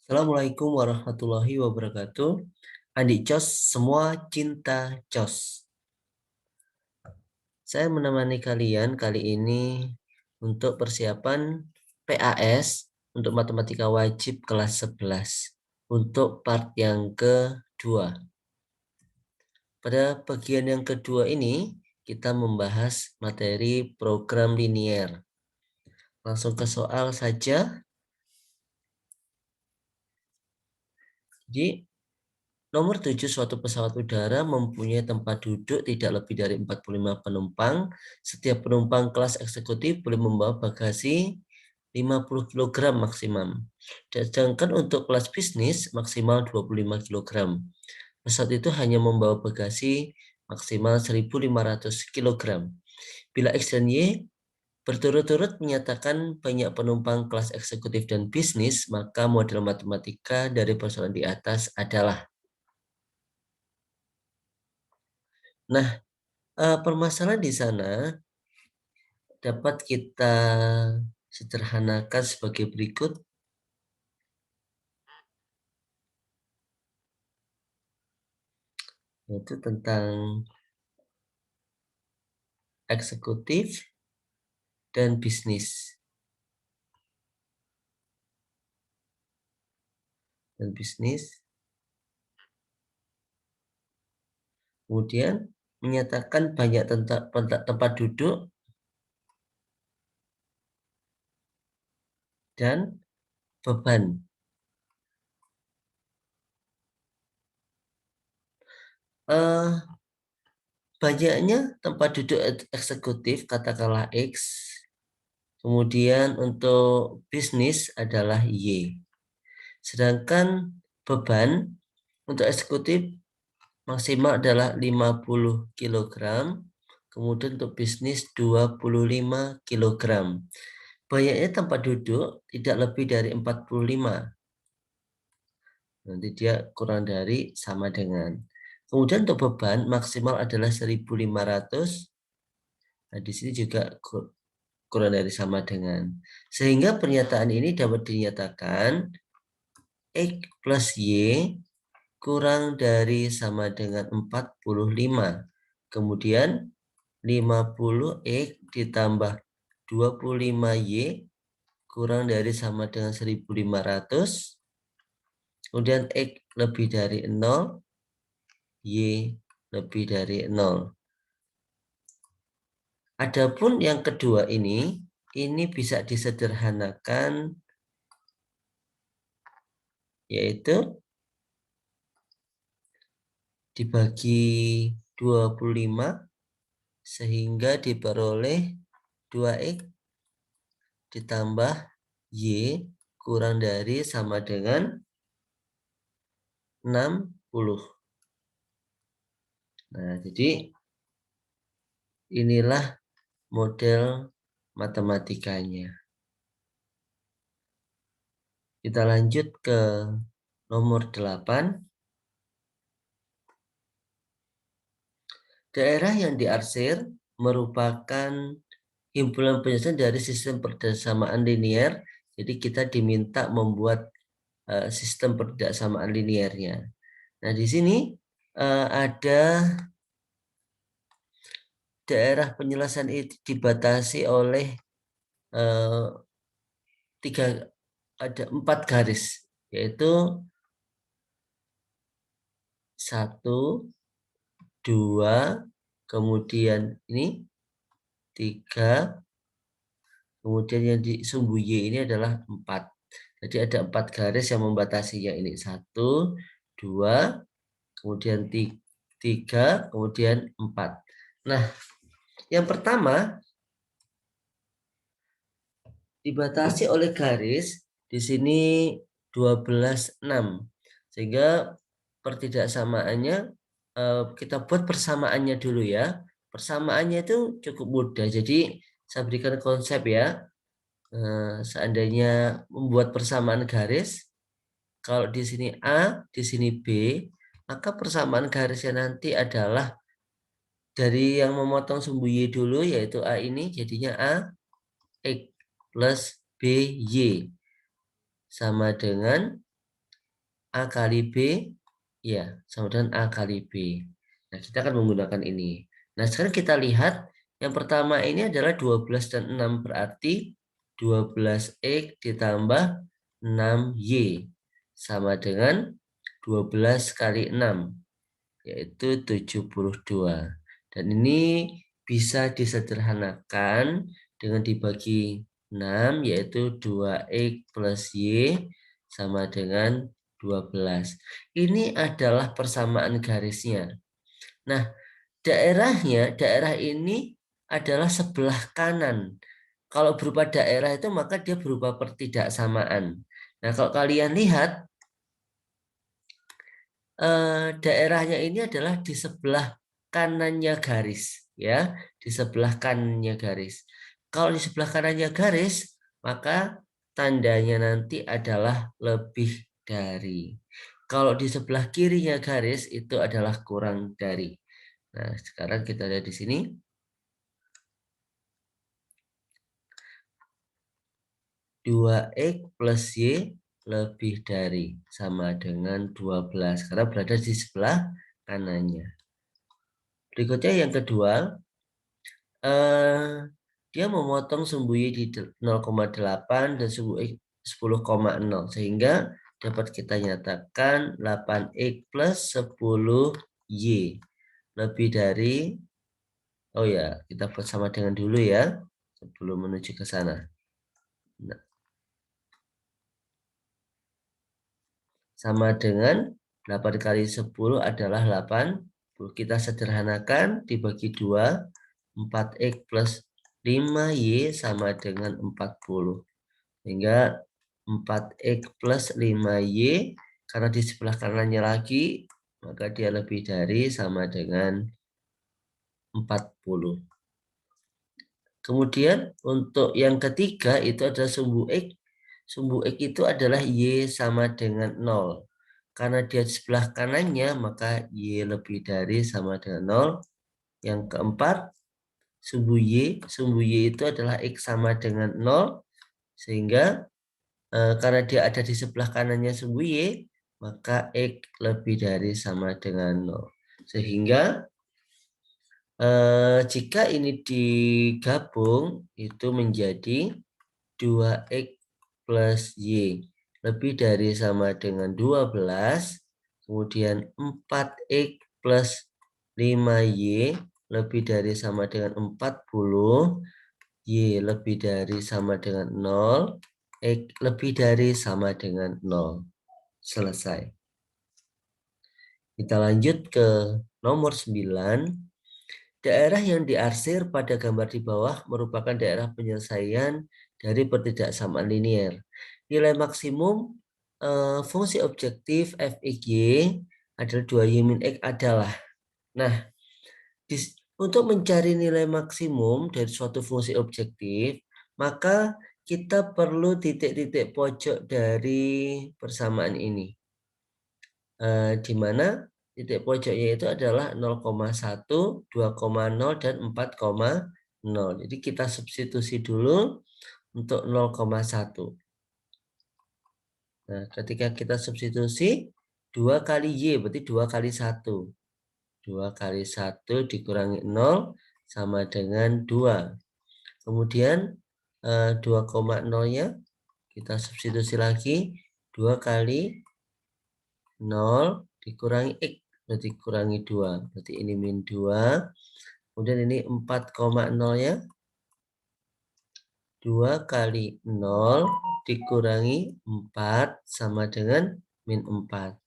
Assalamualaikum warahmatullahi wabarakatuh. Adik Cos, semua cinta Cos. Saya menemani kalian kali ini untuk persiapan PAS untuk matematika wajib kelas 11 untuk part yang kedua. Pada bagian yang kedua ini kita membahas materi program linier. Langsung ke soal saja. Jadi nomor 7, suatu pesawat udara mempunyai tempat duduk tidak lebih dari 45 penumpang. Setiap penumpang kelas eksekutif boleh membawa bagasi 50 kg maksimum. Sedangkan untuk kelas bisnis maksimal 25 kg. Pesawat itu hanya membawa bagasi maksimal 1.500 kg. Bila X dan Y berturut-turut menyatakan banyak penumpang kelas eksekutif dan bisnis, maka model matematika dari persoalan di atas adalah. Nah, permasalahan di sana dapat kita sederhanakan sebagai berikut. Yaitu tentang eksekutif dan bisnis. Kemudian menyatakan banyak tempat duduk dan beban. Banyaknya tempat duduk eksekutif katakanlah X, kemudian untuk bisnis adalah Y. Sedangkan beban untuk eksekutif maksimal adalah 50 kg, kemudian untuk bisnis 25 kg. Banyaknya tempat duduk tidak lebih dari 45. Nanti dia kurang dari sama dengan. Kemudian untuk beban maksimal adalah 1.500. Nah, di sini juga kurang dari sama dengan. Sehingga pernyataan ini dapat dinyatakan X plus Y kurang dari sama dengan 45. Kemudian 50X ditambah 25Y kurang dari sama dengan 1.500. Kemudian X lebih dari 0, Y lebih dari 0. Adapun yang kedua ini bisa disederhanakan, yaitu dibagi 25 sehingga diperoleh 2X ditambah Y kurang dari sama dengan 60. Nah, jadi inilah model matematikanya. Kita lanjut ke nomor 8. Daerah yang diarsir merupakan himpunan penyelesaian dari sistem persamaan linier. Jadi kita diminta membuat sistem persamaan liniernya. Nah, di sini ada daerah penyelesaian itu dibatasi oleh ada 4 garis, yaitu 1, 2, kemudian ini 3, kemudian yang di sumbu Y ini adalah 4. Jadi ada 4 garis yang membatasinya ini. 1, 2, kemudian 3, kemudian 4. Nah, yang pertama dibatasi oleh garis di sini 12,6. Sehingga pertidaksamaannya kita buat persamaannya dulu ya. Persamaannya itu cukup mudah. Jadi saya berikan konsep ya. Seandainya membuat persamaan garis, kalau di sini A, di sini B, maka persamaan garisnya nanti adalah dari yang memotong sumbu Y dulu, yaitu A ini, jadinya A, X plus BY sama dengan A kali B, ya, sama dengan A kali B. Nah, kita akan menggunakan ini. Nah, sekarang kita lihat, yang pertama ini adalah 12 dan 6, berarti 12X ditambah 6Y, sama dengan 12 kali 6, yaitu 72. Dan ini bisa disederhanakan dengan dibagi 6, yaitu 2X plus Y sama dengan 12. Ini adalah persamaan garisnya. Nah, daerah ini adalah sebelah kanan. Kalau berupa daerah itu maka dia berupa pertidaksamaan. Nah, kalau kalian lihat, daerahnya ini adalah di sebelah kanannya garis, ya, di sebelah kanannya garis. Kalau di sebelah kanannya garis, maka tandanya nanti adalah lebih dari. Kalau di sebelah kirinya garis itu adalah kurang dari. Nah, sekarang kita lihat di sini. 2X plus Y lebih dari, sama dengan 12 karena berada di sebelah kanannya. Berikutnya yang kedua, dia memotong sumbu Y di 0,8 dan sumbu X 10,0, sehingga dapat kita nyatakan 8X plus 10Y lebih dari, oh ya, kita buat sama dengan dulu ya sebelum menuju ke sana. Nah, sama dengan 8 kali 10 adalah 80. Kita sederhanakan, dibagi 2, 4X plus 5Y sama dengan 40. Sehingga 4X plus 5Y, karena di sebelah kanannya lagi, maka dia lebih dari, sama dengan 40. Kemudian untuk yang ketiga itu adalah sumbu X. Sumbu X itu adalah Y sama dengan 0. Karena dia di sebelah kanannya, maka Y lebih dari, sama dengan 0. Yang keempat, sumbu Y itu adalah X sama dengan 0. Sehingga karena dia ada di sebelah kanannya sumbu Y, maka X lebih dari, sama dengan 0. Sehingga jika ini digabung, itu menjadi 2X plus Y lebih dari, sama dengan 12. Kemudian 4X plus 5Y lebih dari, sama dengan 40. Y lebih dari, sama dengan 0. X lebih dari, sama dengan 0. Selesai. Kita lanjut ke nomor 9. Daerah yang diarsir pada gambar di bawah merupakan daerah penyelesaian dari pertidaksamaan linier. Nilai maksimum fungsi objektif f(x, y) adalah 2y min x adalah. Nah, untuk mencari nilai maksimum dari suatu fungsi objektif, maka kita perlu titik-titik pojok dari persamaan ini. Di mana titik pojoknya itu adalah 0,1, 2,0, dan 4,0. Jadi kita substitusi dulu untuk 0,1. Nah, ketika kita substitusi 2 kali Y berarti 2 kali 1. 2 kali 1 dikurangi 0 sama dengan 2. Kemudian 2,0-nya kita substitusi lagi, 2 kali 0 dikurangi X, berarti kurangi 2. Berarti ini min 2. Kemudian ini 4,0-nya. 2 kali 0 dikurangi 4 sama dengan min 4.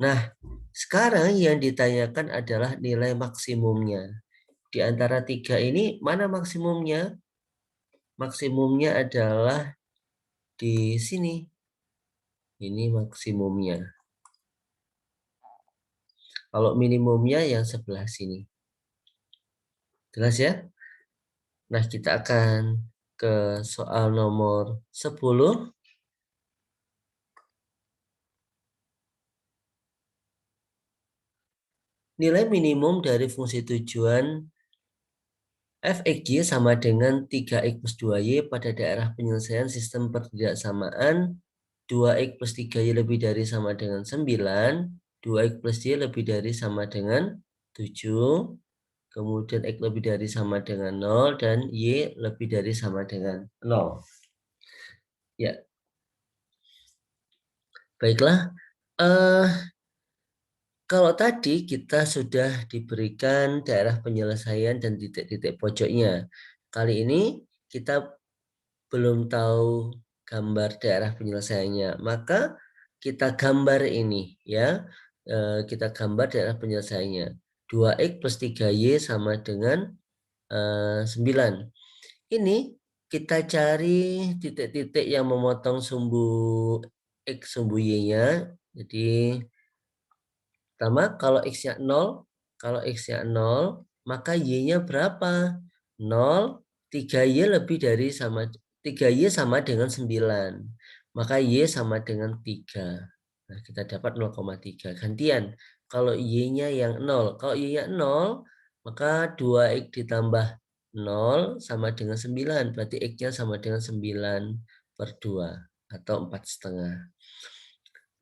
Nah, sekarang yang ditanyakan adalah nilai maksimumnya. Di antara 3 ini, mana maksimumnya? Maksimumnya adalah di sini. Ini maksimumnya. Kalau minimumnya yang sebelah sini. Jelas ya? Nah, kita akan ke soal nomor 10. Nilai minimum dari fungsi tujuan f(x, y) sama dengan 3x plus 2y pada daerah penyelesaian sistem pertidaksamaan 2x plus 3y lebih dari sama dengan 9, 2x plus y lebih dari sama dengan 7, kemudian x lebih dari sama dengan 0, dan y lebih dari sama dengan 0. Ya, baiklah. Kalau tadi kita sudah diberikan daerah penyelesaian dan titik-titik pojoknya. Kali ini kita belum tahu gambar daerah penyelesaiannya, maka kita gambar ini ya. Kita gambar daerah penyelesaiannya. 2x plus 3y sama dengan 9. Ini kita cari titik-titik yang memotong sumbu x, sumbu y-nya. Jadi pertama, kalau x-nya 0, maka y-nya berapa? 0, 3y lebih dari sama 3y sama dengan 9. Maka y sama dengan 3. Nah, kita dapat 0,3. Gantian, kalau y-nya yang 0. Kalau y-nya 0, maka 2x ditambah 0 sama dengan 9. Berarti x-nya sama dengan 9/2 atau 4,5.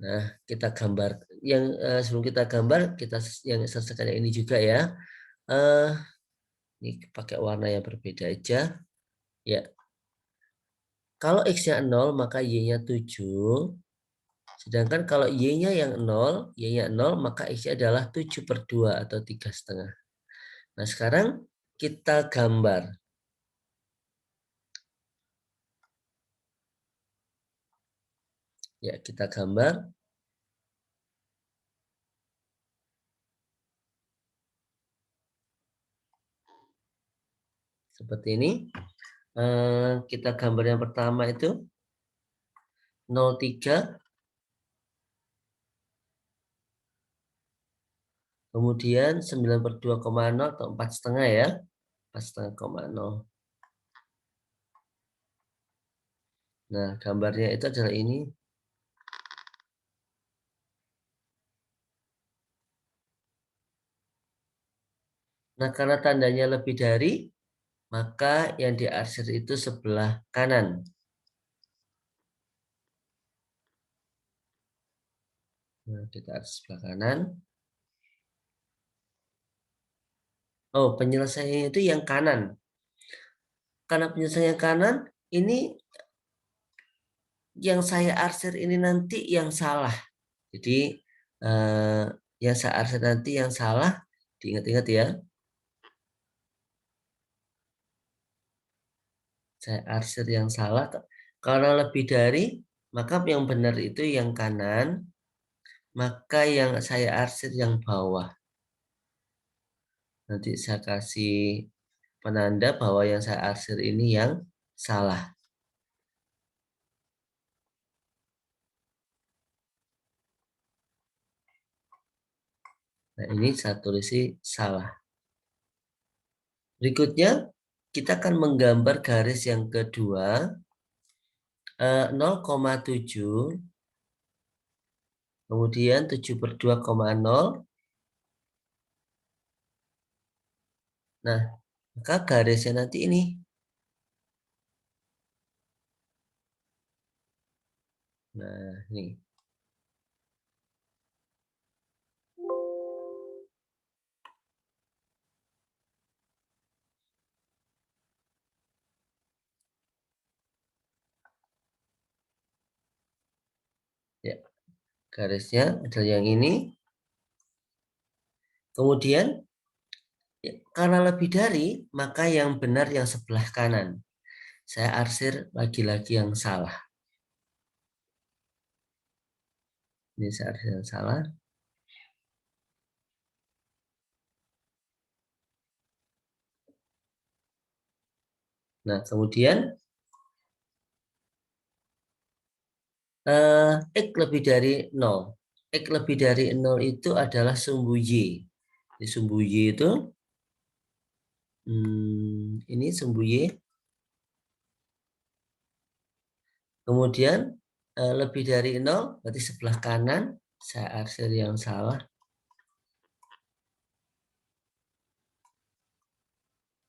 Nah, kita gambar yang sebelum kita gambar, kita yang selesaikan yang ini juga ya. Ini pakai warna yang berbeda aja. Ya. Kalau x-nya 0, maka y-nya 7. Sedangkan kalau y-nya yang 0, maka x-nya adalah 7/2 atau 3,5. Nah, sekarang kita gambar. Ya, kita gambar. Seperti ini. Kita gambar yang pertama itu 0,3. Kemudian 9/2,0 atau 4,5 ya. 4,5,0. Nah, gambarnya itu adalah ini. Nah, karena tandanya lebih dari, maka yang diarsir itu sebelah kanan. Nah, kita arsir sebelah kanan. Oh, penyelesaiannya itu yang kanan. Karena penyelesaian yang kanan, ini yang saya arsir ini nanti yang salah. Jadi, eh, yang saya arsir nanti yang salah, diingat-ingat ya. Saya arsir yang salah. Karena lebih dari, maka yang benar itu yang kanan, maka yang saya arsir yang bawah. Nanti saya kasih penanda bahwa yang saya arsir ini yang salah. Nah, ini saya tulis salah. Berikutnya, kita akan menggambar garis yang kedua, 0,7, kemudian 7/2,0. Nah, maka garisnya nanti ini. Nah, ini. Ya, garisnya adalah yang ini. Kemudian, ya, karena lebih dari, maka yang benar yang sebelah kanan. Saya arsir lagi-lagi yang salah. Ini saya arsir yang salah. Nah, kemudian X lebih dari 0. X lebih dari 0 itu adalah sumbu Y. Di sumbu Y itu, ini sumbu Y. Kemudian lebih dari 0, berarti sebelah kanan. Saya arsir yang salah.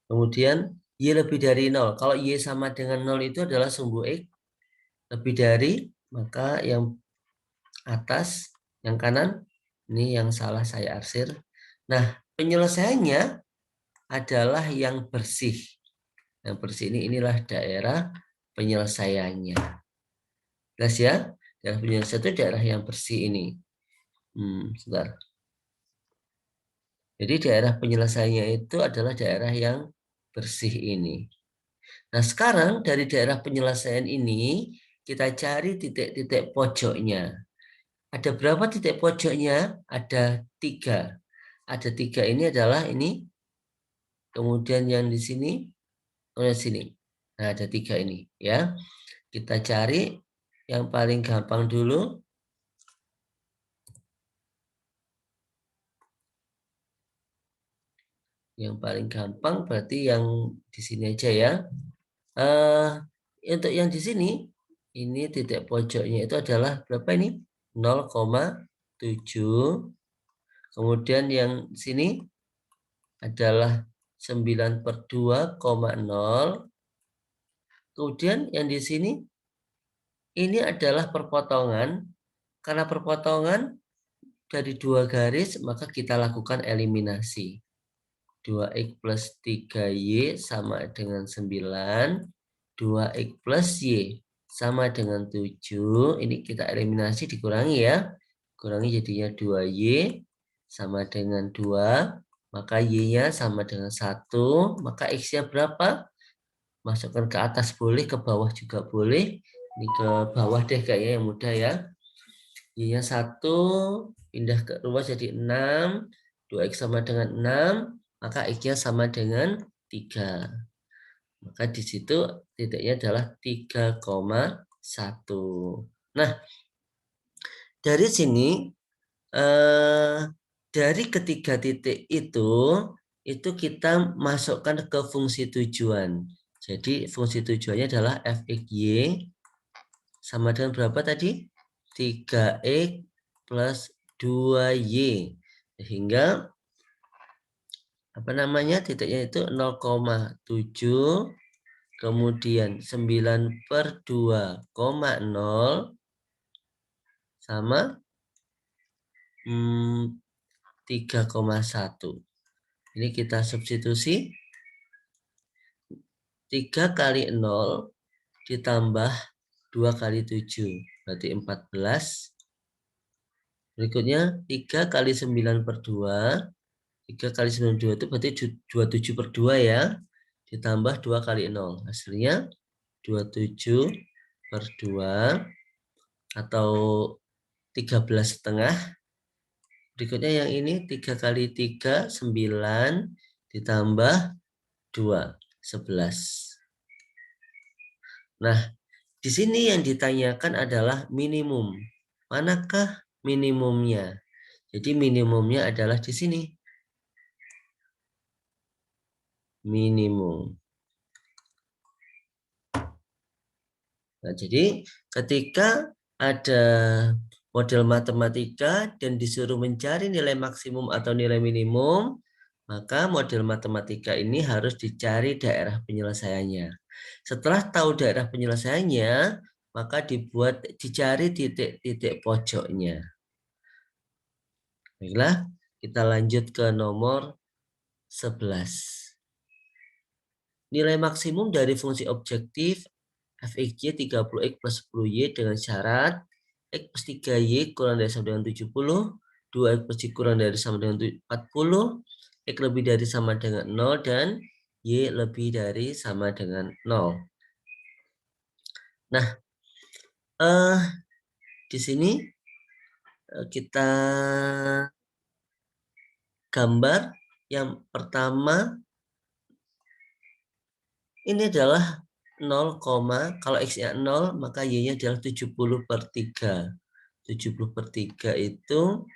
Kemudian Y lebih dari 0. Kalau Y sama dengan 0 itu adalah sumbu X lebih dari maka yang atas, yang kanan, ini yang salah saya arsir. Nah, penyelesaiannya adalah yang bersih. Yang bersih inilah daerah penyelesaiannya. Jelas ya? Daerah penyelesaian itu daerah yang bersih ini. Sebentar. Jadi daerah penyelesaiannya itu adalah daerah yang bersih ini. Nah, sekarang dari daerah penyelesaian ini kita cari titik-titik pojoknya. Ada berapa titik pojoknya? Ada 3. Ada 3 ini adalah ini. Kemudian yang di sini, di sini. Nah, ada 3 ini ya. Kita cari yang paling gampang dulu. Yang paling gampang berarti yang di sini aja ya. Untuk yang di sini, ini titik pojoknya itu adalah berapa ini? 0,7. Kemudian yang sini adalah 9/2,0. Kemudian yang di sini ini adalah perpotongan. Karena perpotongan dari 2 garis, maka kita lakukan eliminasi. 2x plus 3y sama dengan 9. 2x plus y sama dengan 7. Ini kita eliminasi, dikurangi ya. Kurangi jadinya 2y sama dengan 2. Maka y-nya sama dengan 1. Maka x-nya berapa? Masukkan ke atas boleh, ke bawah juga boleh. Ini ke bawah deh kayaknya yang mudah ya. Y-nya 1, pindah ke luas jadi 6. 2x sama dengan 6. Maka x-nya sama dengan 3. Maka di situ titiknya adalah 3,1. Nah, dari sini dari ketiga titik itu kita masukkan ke fungsi tujuan. Jadi fungsi tujuannya adalah fxy sama dengan berapa tadi? 3x plus 2y. Sehingga apa namanya, titiknya itu 0,7, kemudian 9/2,0 sama 3,1. Ini kita substitusi. 3 kali 0 ditambah 2 kali 7 berarti 14. Berikutnya 3 kali 9/2. 3 kali 9/2 itu berarti 27/2 ya. Ditambah 2 kali 0. Hasilnya 27/2 atau 13,5. Berikutnya yang ini 3 kali 3, 9. Ditambah 2, 11. Nah, di sini yang ditanyakan adalah minimum. Manakah minimumnya? Jadi minimumnya adalah di sini. Minimum. Nah, jadi ketika ada model matematika dan disuruh mencari nilai maksimum atau nilai minimum, maka model matematika ini harus dicari daerah penyelesaiannya. Setelah tahu daerah penyelesaiannya, maka dicari titik-titik pojoknya. Baiklah, kita lanjut ke nomor 11. Nilai maksimum dari fungsi objektif fxy 30x plus 10y dengan syarat x plus 3y kurang dari sama dengan 70, 2x plus y kurang dari sama dengan 40, x lebih dari sama dengan 0, dan y lebih dari sama dengan 0. Nah, di sini kita gambar yang pertama. Ini adalah 0, kalau x-nya 0, maka y-nya adalah 70/3. 70/3 itu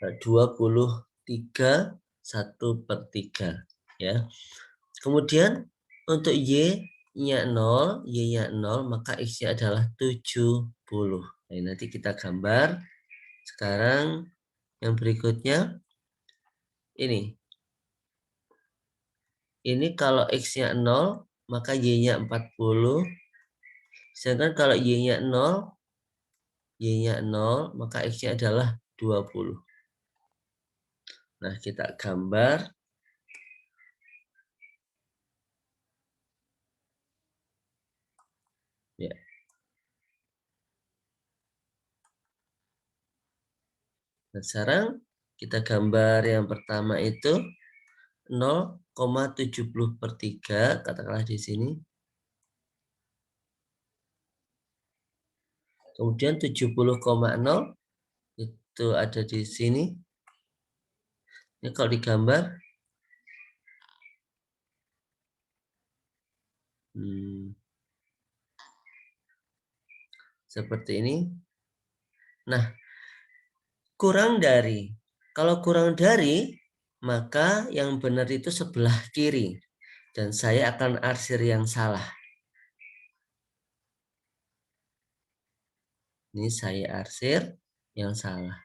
23, 1/3. Ya. Kemudian untuk y-nya 0, y-nya 0, maka x-nya adalah 70. Nah, nanti kita gambar. Sekarang yang berikutnya ini. Ini kalau x-nya 0, maka y-nya 40. Sedangkan kalau Y-nya 0, maka X-nya adalah 20. Nah, kita gambar. Ya. Nah, sekarang kita gambar yang pertama itu 0,70/3, katakanlah di sini. Kemudian 70,0 itu ada di sini. Ini kalau digambar, seperti ini. Nah, kurang dari. Kalau kurang dari, maka yang benar itu sebelah kiri. Dan saya akan arsir yang salah. Ini saya arsir yang salah.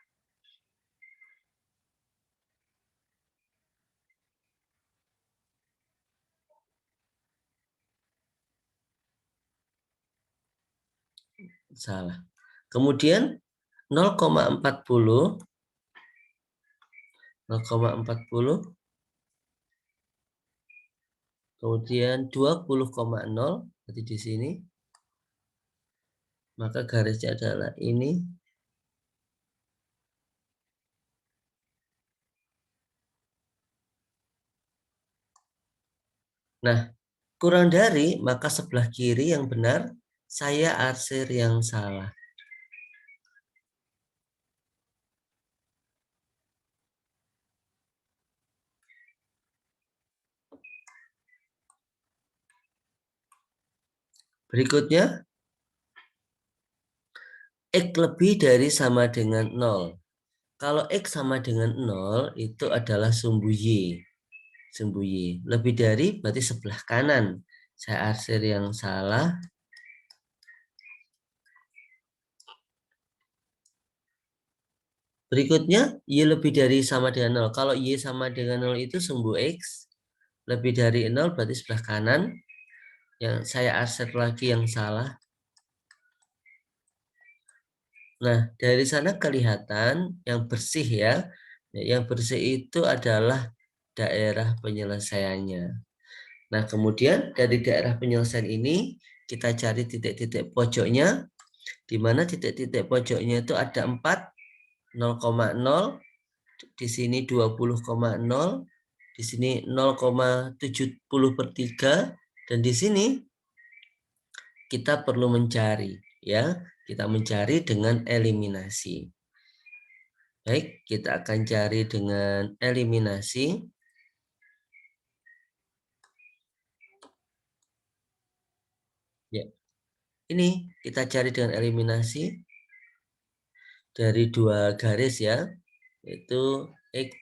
Salah. Kemudian 0,40, kemudian 20,0, berarti di sini. Maka garisnya adalah ini. Nah, kurang dari, maka sebelah kiri yang benar, saya arsir yang salah. Berikutnya, X lebih dari sama dengan 0. Kalau X sama dengan 0, itu adalah sumbu Y. Sumbu Y. Lebih dari berarti sebelah kanan. Saya arsir yang salah. Berikutnya, Y lebih dari sama dengan 0. Kalau Y sama dengan 0 itu sumbu X. Lebih dari 0 berarti sebelah kanan. Yang saya arsir lagi yang salah. Nah, dari sana kelihatan yang bersih ya. Yang bersih itu adalah daerah penyelesaiannya. Nah, kemudian dari daerah penyelesaian ini kita cari titik-titik pojoknya, di mana titik-titik pojoknya itu ada 4, 0,0, di sini 20,0, di sini 0,70/3, dan di sini kita perlu mencari ya. Kita mencari dengan eliminasi. Baik, kita akan cari dengan eliminasi. Ya. Ini kita cari dengan eliminasi dari dua garis ya, yaitu X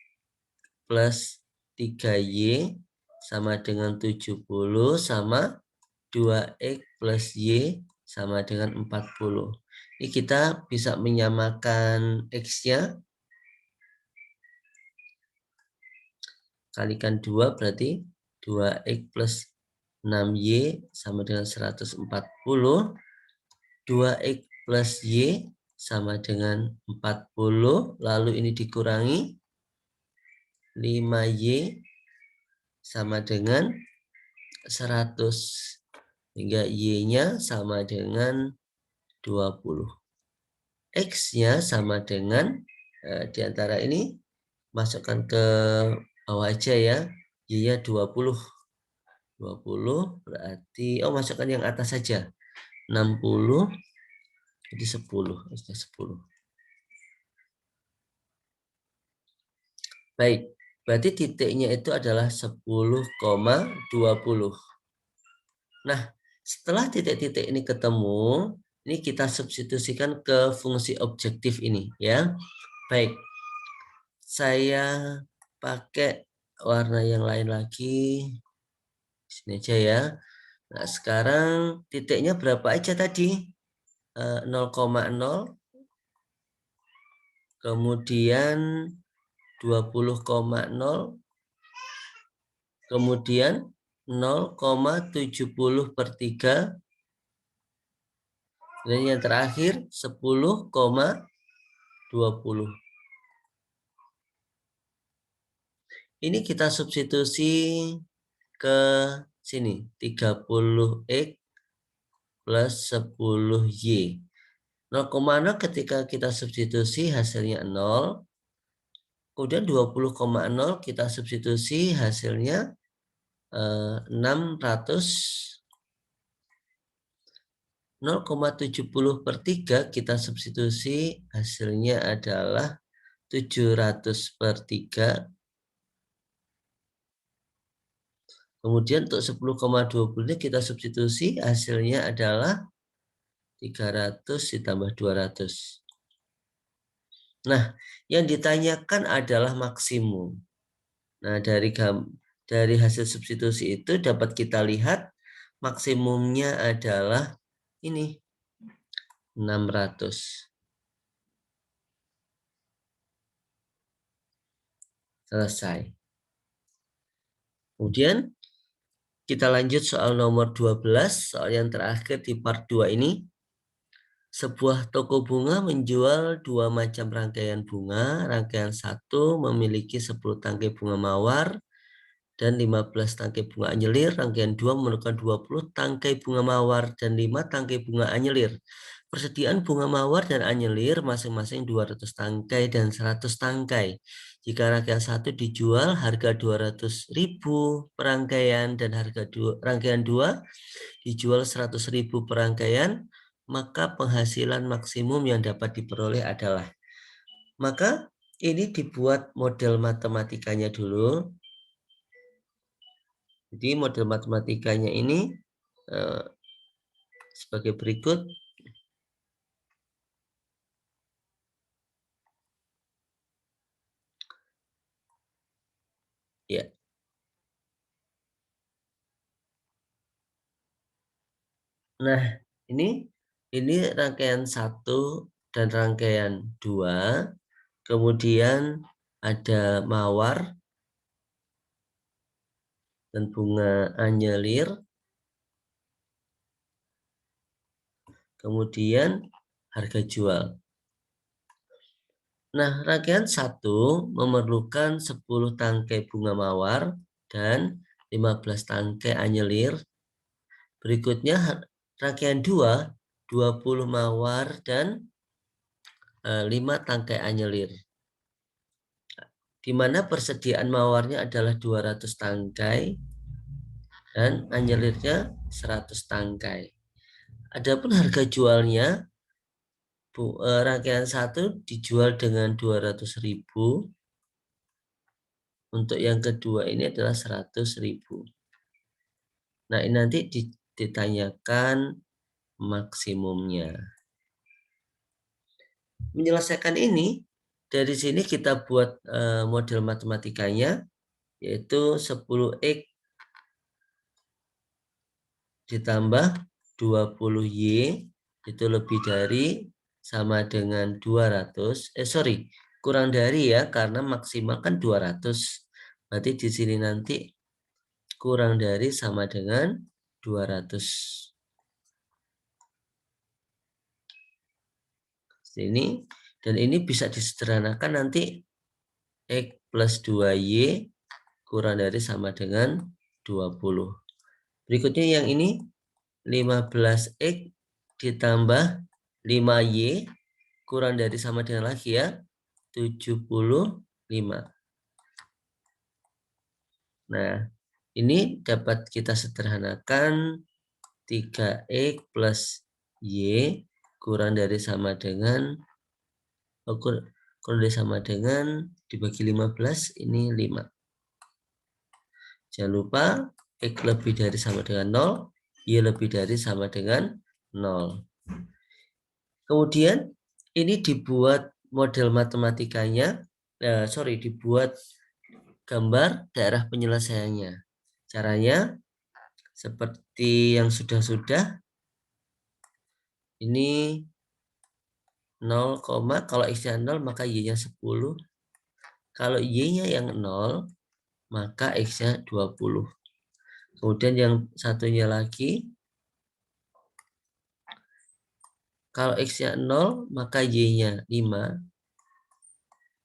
plus 3Y sama dengan 70 sama 2X plus Y sama dengan 40. Ini kita bisa menyamakan X-nya. Kalikan 2 berarti 2X plus 6Y sama dengan 140. 2X plus Y sama dengan 40. Lalu ini dikurangi 5Y sama dengan 100. Hingga Y-nya sama dengan 20. X-nya sama dengan di antara ini masukkan ke bawah aja ya. Y-nya 20. 20 berarti masukkan yang atas saja. 60 jadi 10. 10. Baik, berarti titiknya itu adalah 10,20. Nah, setelah titik-titik ini ketemu, ini kita substitusikan ke fungsi objektif ini ya. Baik, saya pakai warna yang lain lagi. Sini aja ya. Nah, sekarang titiknya berapa aja tadi? 0,0, kemudian 20,0, kemudian 0,70/3, Dan yang terakhir 10,20. Ini kita substitusi ke sini, 30X plus 10Y. 0,0 ketika kita substitusi hasilnya 0. Kemudian 20,0 kita substitusi hasilnya 600. 0,70 per 3 kita substitusi hasilnya adalah 700 per 3. Kemudian untuk 10,20 kita substitusi hasilnya adalah 300 ditambah 200. Nah, yang ditanyakan adalah maksimum. Nah, dari hasil substitusi itu dapat kita lihat maksimumnya adalah ini 600. Selesai. Kemudian kita lanjut soal nomor 12, soal yang terakhir di part 2 ini. Sebuah toko bunga menjual 2 macam rangkaian bunga. Rangkaian 1 memiliki 10 tangkai bunga mawar dan 15 tangkai bunga anyelir. Rangkaian 2 memerlukan 20 tangkai bunga mawar dan 5 tangkai bunga anyelir. Persediaan bunga mawar dan anyelir masing-masing 200 tangkai dan 100 tangkai. Jika rangkaian 1 dijual harga 200.000 per rangkaian dan harga rangkaian 2 dijual 100.000 per rangkaian, maka penghasilan maksimum yang dapat diperoleh adalah. Maka ini dibuat model matematikanya dulu. Jadi model matematikanya ini sebagai berikut. Ya. Nah, ini rangkaian 1 dan rangkaian 2. Kemudian ada mawar dan bunga anyelir. Kemudian harga jual. Nah, rangkaian 1 memerlukan 10 tangkai bunga mawar dan 15 tangkai anyelir. Berikutnya rangkaian 2, 20 mawar dan 5 tangkai anyelir. Di mana persediaan mawarnya adalah 200 tangkai dan anyelirnya 100 tangkai. Adapun harga jualnya, rangkaian 1 dijual dengan 200.000. Untuk yang kedua ini adalah 100.000. Nah, ini nanti ditanyakan maksimumnya. Menyelesaikan ini, dari sini kita buat model matematikanya, yaitu 10X ditambah 20Y itu lebih dari sama dengan 200. Kurang dari ya, karena maksimal kan 200. Berarti di sini nanti kurang dari sama dengan 200. Sini, dan ini bisa disederhanakan nanti X plus 2Y kurang dari sama dengan 20. Berikutnya yang ini 15X ditambah 5Y kurang dari sama dengan lagi ya 75. Nah, ini dapat kita sederhanakan 3X plus Y kurang dari sama dengan kurang dari sama dengan dibagi 15 ini 5. Jangan lupa X lebih dari sama dengan 0, Y lebih dari sama dengan 0. Kemudian ini dibuat model matematikanya, dibuat gambar daerah penyelesaiannya. Caranya seperti yang sudah-sudah. Ini 0, kalau X-nya 0 maka Y-nya 10. Kalau Y-nya yang 0 maka X-nya 20. Kemudian yang satunya lagi Kalau X-nya 0, maka Y-nya 5.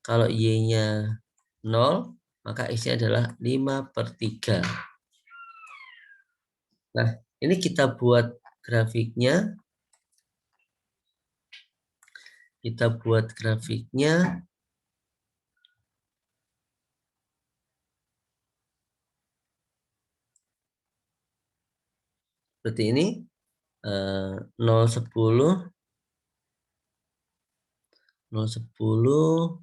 Kalau Y-nya 0, maka X-nya adalah 5/3. Nah, ini kita buat grafiknya. Kita buat grafiknya. Seperti ini. 0, 10. 0, 10.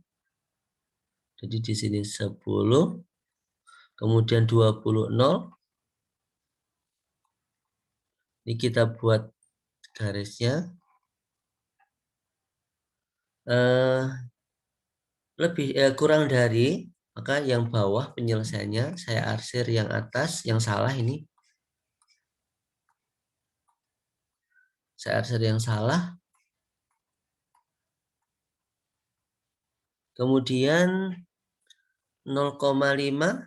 Jadi di sini 10. Kemudian 20, 0. Ini kita buat garisnya. Kurang dari, maka yang bawah penyelesaiannya saya arsir yang atas, yang salah ini. Saya arsir yang salah. Kemudian 0,5.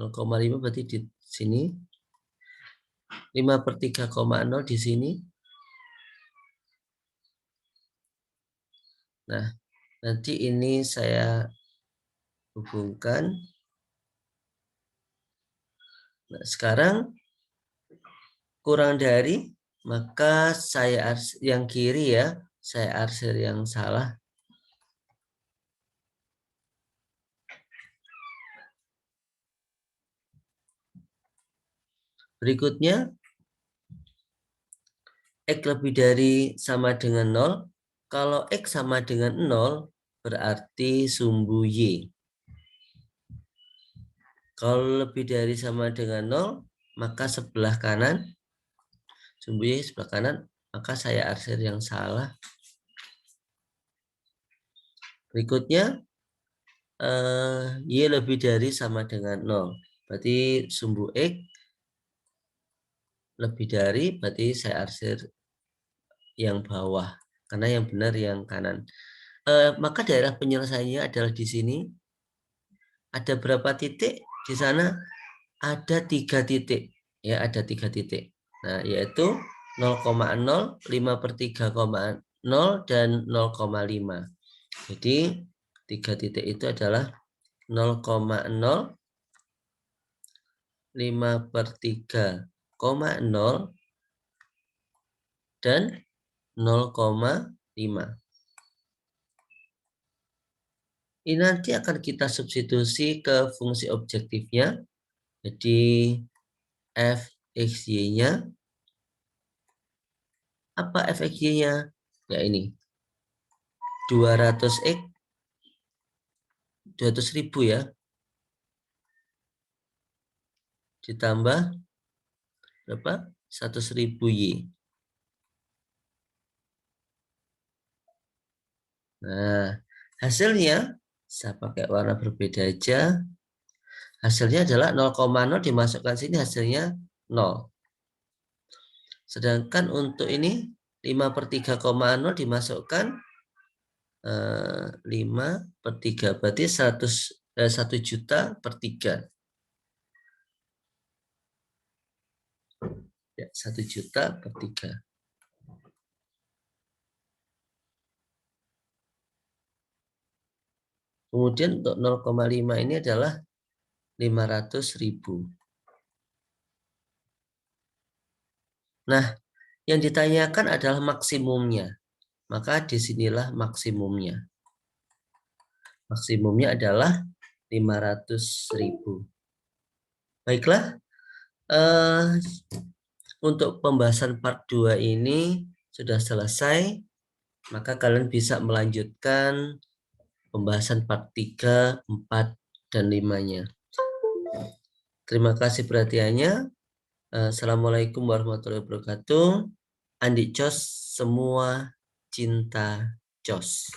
0,5 berarti di sini. 5/3,0 di sini. Nah, nanti ini saya hubungkan. Nah, sekarang kurang dari, maka saya arsir yang kiri ya, saya arsir yang salah. Berikutnya, X lebih dari sama dengan 0. Kalau X sama dengan 0, berarti sumbu Y. Kalau lebih dari sama dengan 0, maka sebelah kanan, sumbu Y sebelah kanan, maka saya arsir yang salah. Berikutnya, Y lebih dari sama dengan 0. Berarti sumbu X lebih dari, berarti saya arsir yang bawah. Karena yang benar yang kanan. Maka daerah penyelesaiannya adalah di sini. Ada berapa titik? Di sana ada 3 titik. Ya, ada 3 titik. Nah, yaitu 0,0, 5/3,0, dan 0,5. Jadi 3 titik itu adalah 0,0, 5/3,0, dan 0,5. Ini nanti akan kita substitusi ke fungsi objektifnya. Jadi fxy-nya. Apa fxy-nya? Ya ini. 200x, 200.000 ya. Ditambah berapa? 100.000 Y. Nah, hasilnya saya pakai warna berbeda aja. Hasilnya adalah 0,0 dimasukkan sini, hasilnya 0. Sedangkan untuk ini 5/3,0 dimasukkan 5/3, berarti 1 juta per 3. Ya, 1 juta per 3. Kemudian untuk 0,5 ini adalah 500.000. Nah, yang ditanyakan adalah maksimumnya. Maka disinilah maksimumnya. Maksimumnya adalah 500.000. Baiklah, untuk pembahasan part 2 ini sudah selesai. Maka kalian bisa melanjutkan pembahasan part 3, 4, dan 5-nya. Terima kasih perhatiannya. Assalamualaikum warahmatullahi wabarakatuh. Andi Cos, semua cinta Cos.